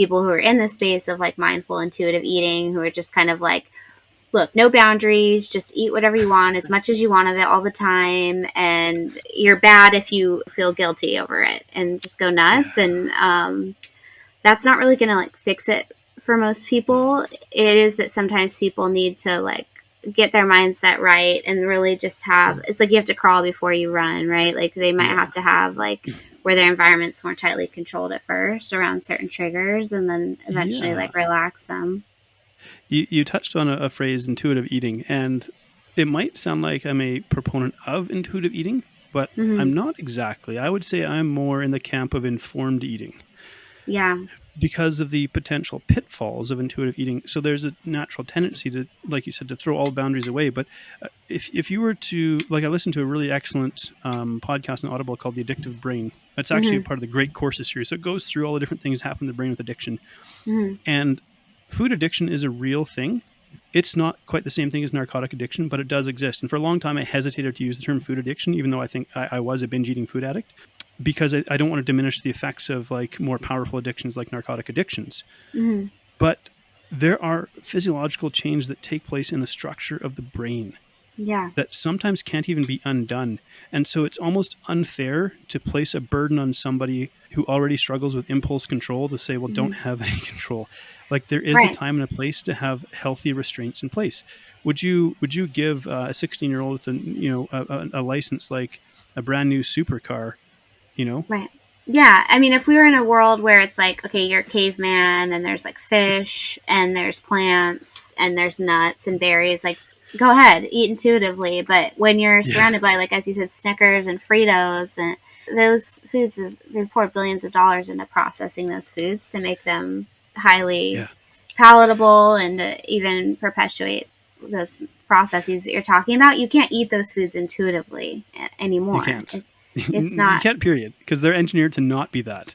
people who are in the space of like mindful intuitive eating, who are just kind of like, look, no boundaries, just eat whatever you want, as much as you want of it all the time. And you're bad if you feel guilty over it, and just go nuts. Yeah. And that's not really going to like fix it for most people. It is that sometimes people need to like get their mindset right and really just have, it's like you have to crawl before you run, right? Like they might have to have like where their environment's more tightly controlled at first around certain triggers, and then eventually Yeah. like relax them. You touched on a phrase, intuitive eating, and it might sound like I'm a proponent of intuitive eating, but Mm-hmm. I'm not exactly. I would say I'm more in the camp of informed eating Yeah. because of the potential pitfalls of intuitive eating. So there's a natural tendency to, like you said, to throw all boundaries away. But if you were to, like, I listened to a really excellent podcast on Audible called The Addictive Brain. It's actually a Mm-hmm. part of the Great Courses series. So it goes through all the different things that happen in the brain with addiction. Mm-hmm. And food addiction is a real thing. It's not quite the same thing as narcotic addiction, but it does exist. And for a long time, I hesitated to use the term food addiction, even though I think I was a binge eating food addict, because I don't want to diminish the effects of like more powerful addictions like narcotic addictions. Mm-hmm. But there are physiological changes that take place in the structure of the brain Yeah. that sometimes can't even be undone. And so it's almost unfair to place a burden on somebody who already struggles with impulse control to say, well, Mm-hmm. don't have any control. Like there is a Right. time and a place to have healthy restraints in place. Would you give a 16-year-old with a license like a brand new supercar, you know? Right. Yeah. I mean, if we were in a world where it's like, okay, you're a caveman and there's like fish and there's plants and there's nuts and berries, like go ahead, eat intuitively. But when you're Yeah. surrounded by, like, as you said, Snickers and Fritos, and those foods, they've poured billions of dollars into processing those foods to make them highly Yeah. palatable and to even perpetuate those processes that you're talking about. You can't eat those foods intuitively You anymore. can't. It's You not. can't, period, because they're engineered to not be that.